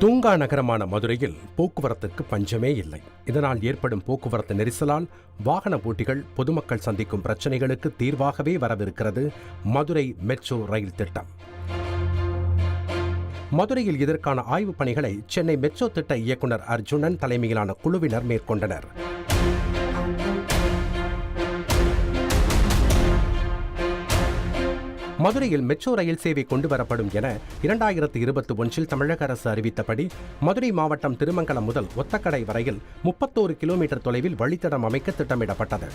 தூங்கா நகரமான மதுரையில் போக்குவரத்துக்கு பஞ்சமே இல்லை. இதனால் ஏற்படும் போக்குவரத்து நெரிசலால் வாகன போட்டிகள், பொதுமக்கள் சந்திக்கும் பிரச்சனைகளுக்கு தீர்வாகவே வரவிருக்கிறது மதுரை மெட்ரோ ரயில் திட்டம். மதுரையில் இதற்கான ஆய்வுப் பணிகளை சென்னை மெட்ரோ திட்ட இயக்குநர் அர்ஜுனன் தலைமையிலான குழுவினர் மேற்கொண்டனர். மதுரையில் மெட்ரோ ரயில் சேவை கொண்டுவரப்படும் என 2021 தமிழக அரசு அறிவித்தபடி மதுரை மாவட்டம் திருமங்கலம் முதல் ஒத்தக்கடை வரையில் 31 கிலோமீட்டர் தொலைவில் வழித்தடம் அமைக்க திட்டமிடப்பட்டது.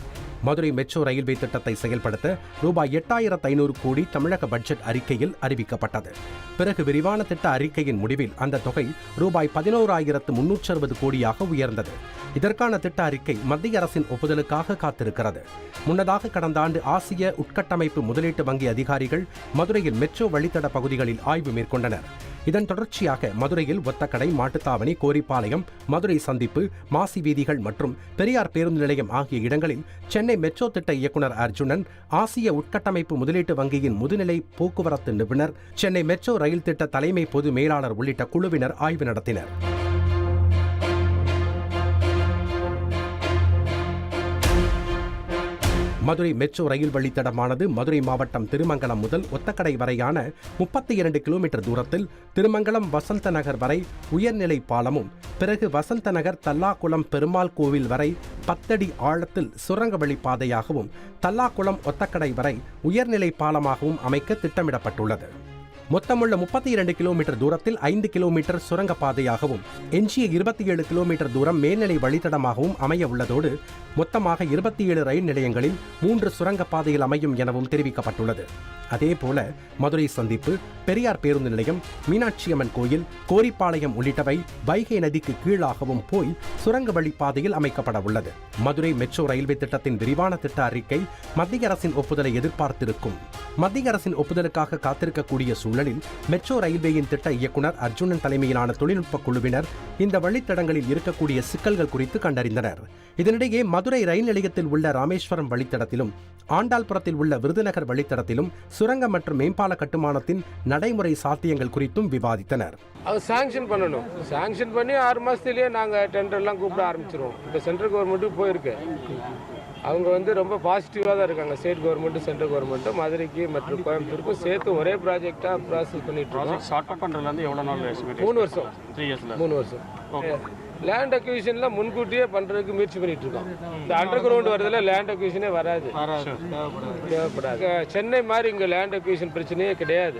மதுரை மெட்ரோ ரயில்வே திட்டத்தை செயல்படுத்த ரூபாய் 8500 கோடி தமிழக பட்ஜெட் அறிக்கையில் அறிவிக்கப்பட்டது. பிறகு விரிவான திட்ட அறிக்கையின் முடிவில் அந்த தொகை ரூபாய் 11,360 கோடியாக உயர்ந்தது. இதற்கான திட்ட அறிக்கை மத்திய அரசின் ஒப்புதலுக்காக காத்திருக்கிறது. முன்னதாக கடந்த ஆண்டு ஆசிய உட்கட்டமைப்பு முதலீட்டு வங்கி அதிகாரிகள் மதுரையில் மெட்ரோ வழித்தட பகுதிகளில் ஆய்வு மேற்கொண்டனர். இதன் தொடர்ச்சியாக மதுரையில் ஒத்தக்கடை, மாட்டுத்தாவணி, கோரிப்பாளையம், மதுரை சந்திப்பு, மாசி வீதிகள் மற்றும் பெரியார் பேருந்து நிலையம் ஆகிய இடங்களில் சென்னை மெட்ரோ திட்ட இயக்குநர் அர்ஜுனன், ஆசிய உட்கட்டமைப்பு முதலீட்டு வங்கியின் முதுநிலை போக்குவரத்து நிபுணர், சென்னை மெட்ரோ ரயில் திட்ட தலைமை பொது மேலாளர் உள்ளிட்ட குழுவினர் ஆய்வு நடத்தினர். மதுரை மெட்ரோ ரயில் வழித்தடமானது மதுரை மாவட்டம் திருமங்கலம் முதல் ஒத்தக்கடை வரையான 32 கிலோமீட்டர் தூரத்தில் திருமங்கலம் வசந்த நகர் வரை உயர்நிலை பாலமும், பிறகு வசந்த நகர் தல்லாக்குளம் பெருமாள் கோவில் வரை 10 அடி ஆழத்தில் சுரங்க வழிப்பாதையாகவும், தல்லாக்குளம் ஒத்தக்கடை வரை உயர்நிலை பாலமாகவும் அமைக்க திட்டமிடப்பட்டுள்ளது. மொத்தமுள்ள 32 கிலோமீட்டர் தூரத்தில் 5 கிலோமீட்டர் சுரங்க பாதையாகவும், எஞ்சிய 27 கிலோமீட்டர் தூரம் மேல்நிலை வழித்தடமாகவும் அமைய உள்ளதோடு மொத்தமாக 27 ரயில் நிலையங்களில் 3 சுரங்க பாதையில் அமையும் எனவும் தெரிவிக்கப்பட்டுள்ளது. அதேபோல மதுரை சந்திப்பு, பெரியார் பேருந்து நிலையம், மீனாட்சியம்மன் கோயில், கோரிப்பாளையம் உள்ளிட்டவை வைகை நதிக்கு கீழாகவும் போய் சுரங்க வழிப்பாதையில் அமைக்கப்பட உள்ளது. மதுரை மெட்ரோ ரயில்வே திட்டத்தின் விரிவான திட்ட அறிக்கை மத்திய அரசின் ஒப்புதலை எதிர்பார்த்திருக்கும். மத்திய அரசின் ஒப்புதலுக்காக காத்திருக்கக்கூடிய சூழலில் மெட்ரோ ரயில்வேயின் திட்ட இயக்குநர் அர்ஜுனன் தலைமையிலான தொழில்நுட்ப குழுவினர் இந்த வழித்தடங்களில் இருக்கக்கூடிய சிக்கல்கள் குறித்து கண்டறிந்தனர். இதனிடையே மதுரை ரயில் நிலையத்தில் உள்ள ராமேஸ்வரம் வழித்தடத்திலும், ஆண்டாள்புரத்தில் உள்ள விருதுநகர் வழித்தடத்திலும் சுரங்க மற்றும் மேம்பால கட்டுமானத்தின் நடைமுறை சாத்தியங்கள் குறித்தும் விவாதித்தனர். அது சாங்ஷன் பண்ணணும். சாங்ஷன் பண்ணி 6 மாதத்துலேயே நாங்கள் டெண்டர்லாம் கூப்பிட ஆரம்பிச்சிருவோம். இப்போ சென்ட்ரல் கவர்மெண்ட்டுக்கு போயிருக்கு. அவங்க ரொம்ப பாசிட்டிவாக தான் இருக்காங்க. ஸ்டேட் கவர்மெண்ட்டு, சென்ட்ரல் கவர்மெண்ட்டு, மதுரைக்கு மற்றும் கோயம்புத்தூருக்கும் சேர்த்து ஒரே ப்ராஜெக்டாக ப்ராசஸ் பண்ணிட்டு இருக்கோம். ஸ்டார்ட் அப் பண்ணுறதுலேருந்து எவ்வளோ நாள்? 3 வருஷம். 3 வருஷம். லேண்ட் அக்விசிஷன்லாம் முன்கூட்டியே பண்ணுறதுக்கு முயற்சி பண்ணிட்டு இருக்கோம். இந்த அண்டர் கிரவுண்ட் வரதுல லேண்ட் அக்விசிஷனே வராது, தேவைப்படாது. சென்னை மாதிரி இங்கே லேண்ட் அக்விசிஷன் பிரச்சனையே கிடையாது.